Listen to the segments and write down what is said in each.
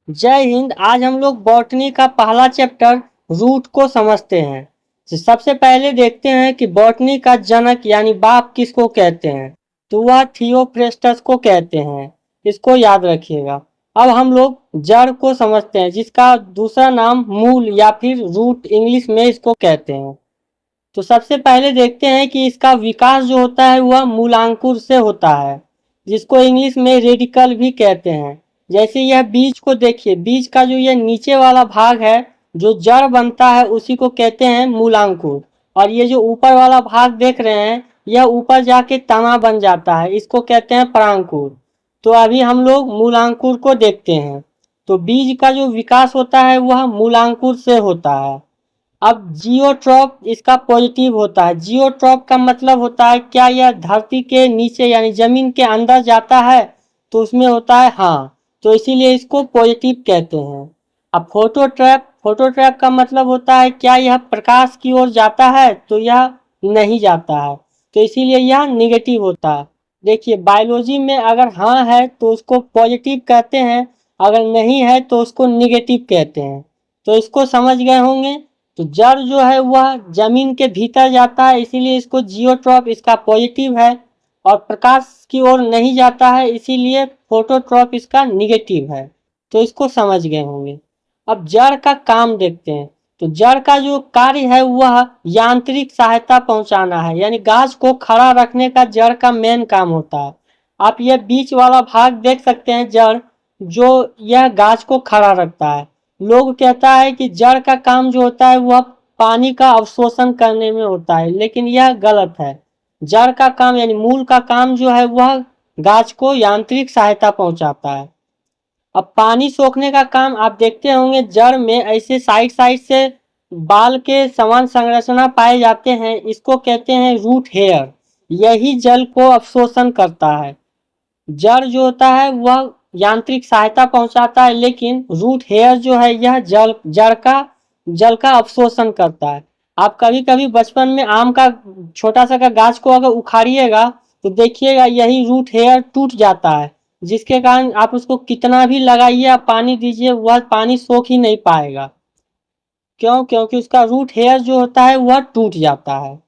जय हिंद। आज हम लोग बॉटनी का पहला चैप्टर रूट को समझते हैं। तो सबसे पहले देखते हैं कि बॉटनी का जनक यानी बाप किसको कहते हैं। तो वह थियोफ्रेस्टस को कहते हैं। इसको याद रखिएगा। अब हम लोग जड़ को समझते हैं, जिसका दूसरा नाम मूल या फिर रूट इंग्लिश में इसको कहते हैं। तो सबसे पहले देखते हैं कि इसका विकास जो होता है वह मूलांकुर से होता है, जिसको इंग्लिश में रेडिकल भी कहते हैं। जैसे यह बीज को देखिए, बीज का जो यह नीचे वाला भाग है जो जड़ बनता है उसी को कहते हैं मूलांकुर। और ये जो ऊपर वाला भाग देख रहे हैं यह ऊपर जाके तना बन जाता है, इसको कहते हैं परांकुर। तो अभी हम लोग मूलांकुर को देखते हैं। तो बीज का जो विकास होता है वह मूलांकुर से होता है। अब जियोट्रॉप इसका पॉजिटिव होता है। जियोट्रॉप का मतलब होता है क्या यह धरती के नीचे यानी जमीन के अंदर जाता है, तो उसमें होता है हाँ, तो इसीलिए इसको पॉजिटिव कहते हैं। अब फोटोट्रैप, फोटोट्रैप का मतलब होता है क्या यह प्रकाश की ओर जाता है, तो यह नहीं जाता है, तो इसीलिए यह निगेटिव होता है। देखिए बायोलॉजी में अगर हाँ है तो उसको पॉजिटिव कहते हैं, अगर नहीं है तो उसको निगेटिव कहते हैं। तो इसको समझ गए होंगे। तो जड़ जो है वह जमीन के भीतर जाता है, इसीलिए इसको जियोट्रॉप इसका पॉजिटिव है। और प्रकाश की ओर नहीं जाता है, इसीलिए फोटोट्रॉप इसका निगेटिव है। तो इसको समझ गए होंगे। अब जड़ का काम देखते हैं। तो जड़ का जो कार्य है वह यांत्रिक सहायता पहुंचाना है, यानी गाछ को खड़ा रखने का जड़ का मेन काम होता है। आप यह बीच वाला भाग देख सकते हैं, जड़ जो यह गाछ को खड़ा रखता है। लोग कहता है कि जड़ का काम जो होता है वह पानी का अवशोषण करने में होता है, लेकिन यह गलत है। जड़ का काम यानी मूल का काम जो है वह गाछ को यांत्रिक सहायता पहुंचाता है। अब पानी सोखने का काम आप देखते होंगे, जड़ में ऐसे साइड साइड से बाल के समान संरचना पाए जाते हैं, इसको कहते हैं रूट हेयर। यही जल को अवशोषण करता है। जड़ जो होता है वह यांत्रिक सहायता पहुंचाता है, लेकिन रूट हेयर जो है यह जल का अवशोषण करता है। आप कभी कभी बचपन में आम का छोटा सा का गाछ को अगर उखाड़िएगा तो देखिएगा यही रूट हेयर टूट जाता है, जिसके कारण आप उसको कितना भी लगाइए आप पानी दीजिए वह पानी सोख ही नहीं पाएगा। क्यों? क्योंकि उसका रूट हेयर जो होता है वह टूट जाता है।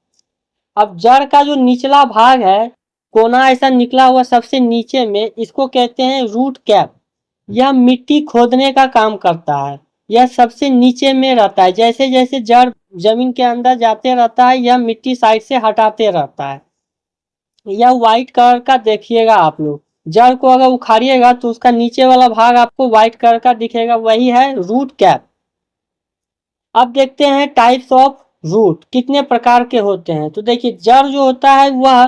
अब जड़ का जो निचला भाग है, कोना ऐसा निकला हुआ सबसे नीचे में, इसको कहते हैं रूट कैप। यह मिट्टी खोदने का काम करता है। यह सबसे नीचे में रहता है। जैसे जैसे जड़ जमीन के अंदर जाते रहता है यह मिट्टी साइड से हटाते रहता है। यह व्हाइट कलर का देखिएगा आप लोग। जड़ को अगर उखाड़िएगा तो उसका नीचे वाला भाग आपको व्हाइट कलर का दिखेगा, वही है रूट कैप। अब देखते हैं टाइप्स ऑफ रूट कितने प्रकार के होते हैं। तो देखिए जड़ जो होता है वह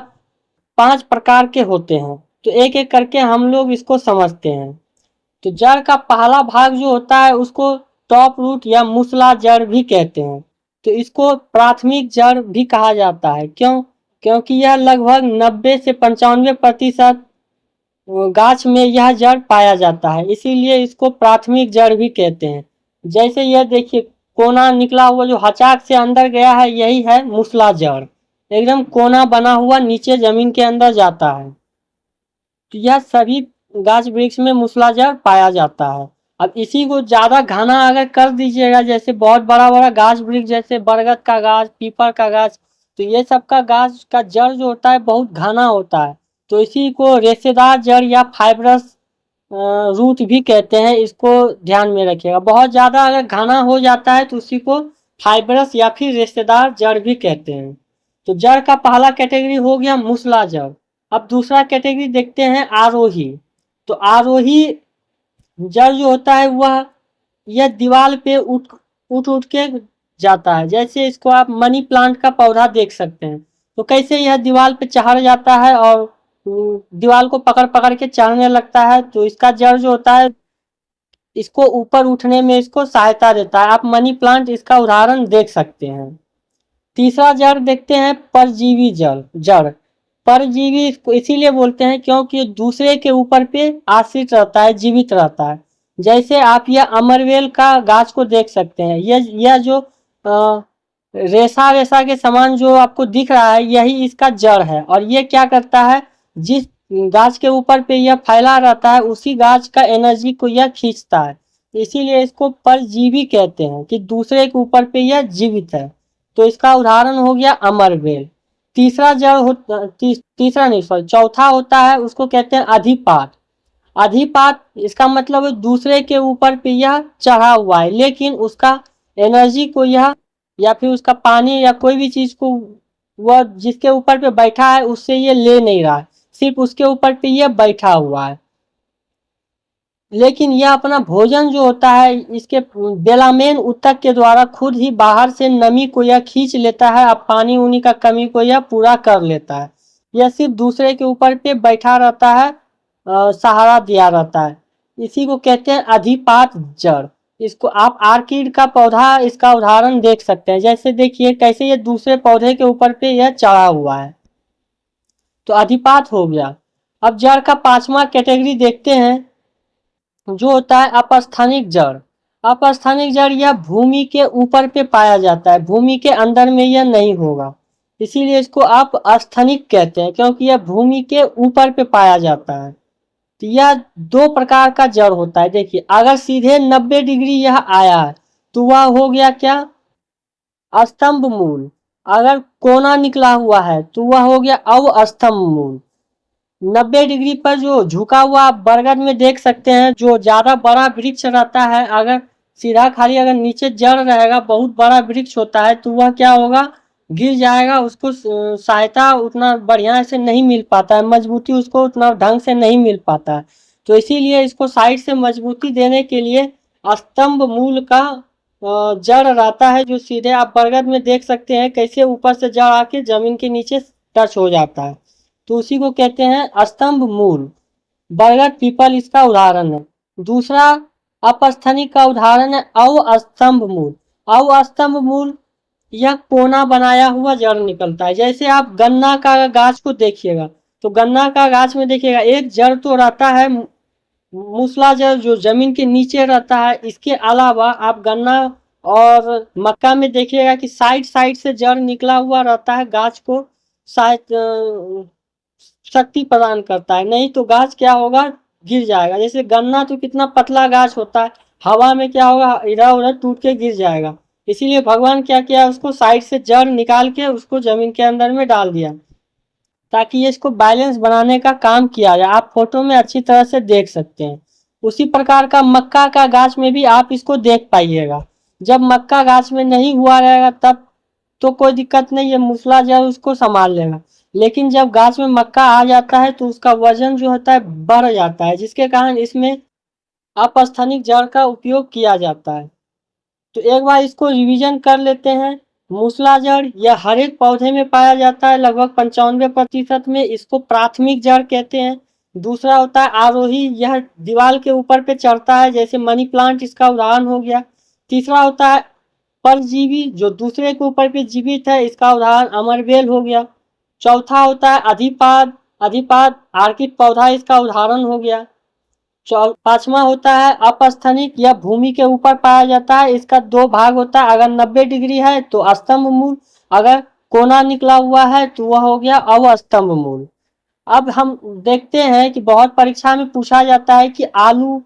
5 प्रकार के होते हैं। तो एक एक करके हम लोग इसको समझते हैं। तो जड़ का पहला भाग जो होता है उसको टॉप रूट या मूसला जड़ भी कहते हैं। तो इसको प्राथमिक जड़ भी कहा जाता है। क्यों? क्योंकि यह लगभग 90 से 95% गाछ में यह जड़ पाया जाता है, इसीलिए इसको प्राथमिक जड़ भी कहते हैं। जैसे यह देखिए कोना निकला हुआ जो हचाक से अंदर गया है यही है मूसला जड़। एकदम कोना बना हुआ नीचे जमीन के अंदर जाता है। तो यह सभी गाछ वृक्ष में मूसला जड़ पाया जाता है। अब इसी को ज्यादा घना अगर कर दीजिएगा, जैसे बहुत बड़ा बड़ा गाछ वृक्ष जैसे बरगद का गाछ, पीपल का गाछ, तो ये सब का गाछ का जड़ जो होता है बहुत घना होता है। तो इसी को रेशेदार जड़ या फाइब्रस रूट भी कहते हैं। इसको ध्यान में रखिएगा। बहुत ज्यादा अगर घना हो जाता है तो उसी को फाइब्रस या फिर रेशेदार जड़ भी कहते हैं। तो जड़ का पहला कैटेगरी हो गया मूसला जड़। अब दूसरा कैटेगरी देखते हैं आरोही। तो आरोही जड़ जो होता है वह यह दीवार पे उठ उठ उठ के जाता है। जैसे इसको आप मनी प्लांट का पौधा देख सकते हैं। तो कैसे यह दीवार पे चढ़ जाता है और दीवार को पकड़ पकड़ के चढ़ने लगता है। तो इसका जड़ जो होता है इसको ऊपर उठने में इसको सहायता देता है। आप मनी प्लांट इसका उदाहरण देख सकते हैं। तीसरा जड़ देखते हैं परजीवी जड़। परजीवी इसको इसीलिए बोलते हैं क्योंकि दूसरे के ऊपर पे आश्रित रहता है, जीवित रहता है। जैसे आप यह अमरवेल का गाछ को देख सकते हैं। यह जो रेशा रेशा के समान जो आपको दिख रहा है यही इसका जड़ है। और ये क्या करता है, जिस गाछ के ऊपर पे यह फैला रहता है उसी गाछ का एनर्जी को यह खींचता है। इसीलिए इसको परजीवी कहते हैं कि दूसरे के ऊपर पे यह जीवित है। तो इसका उदाहरण हो गया अमरबेल। तीसरा जड़ हो तीसरा नहीं सॉरी चौथा होता है, उसको कहते हैं अधिपात। अधिपात इसका मतलब है दूसरे के ऊपर पे यह चढ़ा हुआ है, लेकिन उसका एनर्जी को यह या फिर उसका पानी या कोई भी चीज को वह जिसके ऊपर पे बैठा है उससे ये ले नहीं रहा है, सिर्फ उसके ऊपर पे यह बैठा हुआ है। लेकिन यह अपना भोजन जो होता है इसके बेलामेन ऊतक के द्वारा खुद ही बाहर से नमी को यह खींच लेता है, अब पानी उनी का कमी को यह पूरा कर लेता है। यह सिर्फ दूसरे के ऊपर पे बैठा रहता है, सहारा दिया रहता है। इसी को कहते हैं अधिपात जड़। इसको आप आर्किड का पौधा इसका उदाहरण देख सकते हैं। जैसे देखिए कैसे ये दूसरे पौधे के ऊपर पे यह चढ़ा हुआ है, तो अधिपात हो गया। अब जड़ का पांचवा कैटेगरी देखते हैं जो होता है अपस्थानिक जड़। अपस्थानिक जड़ यह भूमि के ऊपर पे पाया जाता है, भूमि के अंदर में यह नहीं होगा, इसीलिए इसको आप अस्थानिक कहते हैं क्योंकि यह भूमि के ऊपर पे पाया जाता है। तो यह दो प्रकार का जड़ होता है। देखिए अगर सीधे 90 डिग्री यह आया है तो वह हो गया क्या, स्तंभ मूल। अगर कोना निकला हुआ है तो वह हो गया अवस्तंभ मूल। 90 डिग्री पर जो झुका हुआ आप बरगद में देख सकते हैं, जो ज्यादा बड़ा वृक्ष रहता है, अगर सीधा खाली अगर नीचे जड़ रहेगा बहुत बड़ा वृक्ष होता है तो वह क्या होगा, गिर जाएगा, उसको सहायता उतना बढ़िया से नहीं मिल पाता है, मजबूती उसको उतना ढंग से नहीं मिल पाता है। तो इसीलिए इसको साइड से मजबूती देने के लिए स्तंभ मूल का जड़ रहता है, जो सीधे आप बरगद में देख सकते हैं कैसे ऊपर से जड़ आके जमीन के नीचे टच हो जाता है। तो उसी को कहते हैं स्तंभ मूल। बरगद पीपल इसका उदाहरण है। दूसरा अपस्थनिक का उदाहरण है अवस्तंभ मूल। अवस्तंभ मूल यह कोना बनाया हुआ जड़ निकलता है। जैसे आप गन्ना का गाछ को देखिएगा तो गन्ना का गाछ में देखिएगा एक जड़ तो रहता है, मूसला जड़ जो जमीन के नीचे रहता है। इसके अलावा आप गन्ना और मक्का में देखिएगा कि साइड साइड से जड़ निकला हुआ रहता है, गाछ को शायद शक्ति प्रदान करता है, नहीं तो गाछ क्या होगा, गिर जाएगा। जैसे गन्ना तो कितना पतला गाछ होता है, हवा में क्या होगा, इधर उधर टूट के गिर जाएगा। इसीलिए भगवान क्या किया, उसको साइड से जड़ निकाल के उसको जमीन के अंदर में डाल दिया ताकि ये इसको बैलेंस बनाने का काम किया जाए। आप फोटो में अच्छी तरह से देख सकते हैं। उसी प्रकार का मक्का का गाछ में भी आप इसको देख पाइएगा। जब मक्का गाछ में नहीं हुआ रहेगा तब तो कोई दिक्कत नहीं है, मूसला जड़ उसको संभाल लेगा। लेकिन जब गाछ में मक्का आ जाता है तो उसका वजन जो होता है बढ़ जाता है, जिसके कारण इसमें अपस्थानिक जड़ का उपयोग किया जाता है। तो एक बार इसको रिवीजन कर लेते हैं। मूसला जड़ यह हर एक पौधे में पाया जाता है, लगभग 95% में। इसको प्राथमिक जड़ कहते हैं। दूसरा होता है आरोही, यह दीवार के ऊपर पे चढ़ता है, जैसे मनी प्लांट इसका उदाहरण हो गया। तीसरा होता है परजीवी, जो दूसरे के ऊपर पे जीवित है, इसका उदाहरण अमरबेल हो गया। चौथा होता है अधिपाद, अधिपाद आर्किड पौधा इसका उदाहरण हो गया। पांचवा होता है अपस्थनिक, यह भूमि के ऊपर पाया जाता है। इसका दो भाग होता है, अगर 90 डिग्री है तो स्तंभ मूल, अगर कोना निकला हुआ है तो वह हो गया अवस्तंभ मूल। अब हम देखते हैं कि बहुत परीक्षा में पूछा जाता है कि आलू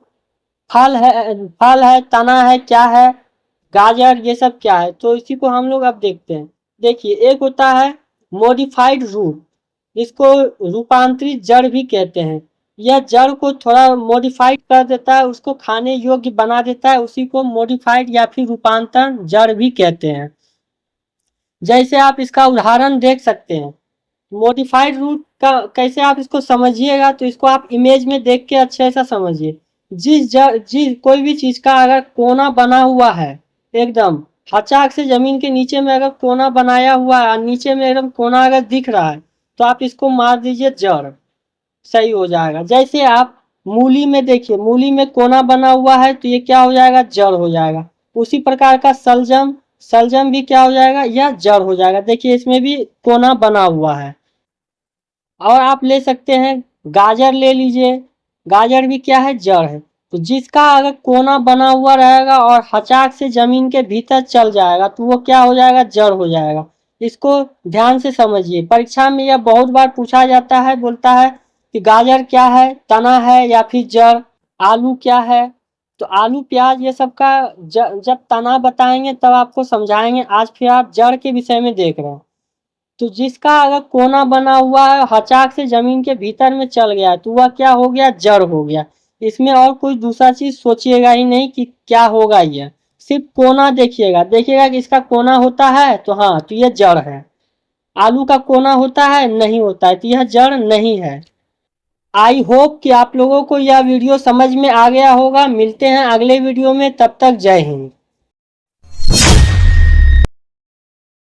फल है, तना है, क्या है, गाजर, ये सब क्या है। तो इसी को हम लोग अब देखते हैं। देखिए एक होता है मॉडिफाइड रूट, इसको रूपांतरित जड़ भी कहते हैं। यह जड़ को थोड़ा मॉडिफाइड कर देता है, उसको खाने योग्य बना देता है, उसी को मॉडिफाइड या फिर रूपांतरण जड़ भी कहते हैं। जैसे आप इसका उदाहरण देख सकते हैं। मॉडिफाइड रूट का कैसे आप इसको समझिएगा, तो इसको आप इमेज में देख के अच्छे से समझिए। जिस कोई भी चीज का अगर कोना बना हुआ है, एकदम हचाक से जमीन के नीचे में अगर कोना बनाया हुआ है, नीचे में एकदम कोना अगर दिख रहा है, तो आप इसको मार दीजिए जड़, सही हो जाएगा। जैसे आप मूली में देखिए, मूली में कोना बना हुआ है तो ये क्या हो जाएगा, जड़ हो जाएगा। उसी प्रकार का सलजम, सलजम भी क्या हो जाएगा, यह जड़ हो जाएगा। देखिए इसमें भी कोना बना हुआ है। और आप ले सकते हैं गाजर, ले लीजिए, गाजर भी क्या है, जड़ है। तो जिसका अगर कोना बना हुआ रहेगा और हचाक से जमीन के भीतर चल जाएगा तो वो क्या हो जाएगा, जड़ हो जाएगा। इसको ध्यान से समझिए, परीक्षा में यह बहुत बार पूछा जाता है। बोलता है कि गाजर क्या है, तना है या फिर जड़, आलू क्या है, तो आलू प्याज ये सब का जब तना बताएंगे तब आपको समझाएंगे। आज फिर आप जड़ के विषय में देख रहे हैं। तो जिसका अगर कोना बना हुआ है हचाक से जमीन के भीतर में चल गया तो वह क्या हो गया, जड़ हो गया। इसमें और कोई दूसरा चीज सोचिएगा ही नहीं कि क्या होगा। ये सिर्फ कोना देखिएगा, देखिएगा कि इसका कोना होता है तो हाँ तो यह जड़ है। आलू का कोना होता है, नहीं होता है, तो यह जड़ नहीं है। आई होप कि आप लोगों को यह वीडियो समझ में आ गया होगा। मिलते हैं अगले वीडियो में, तब तक जय हिंद।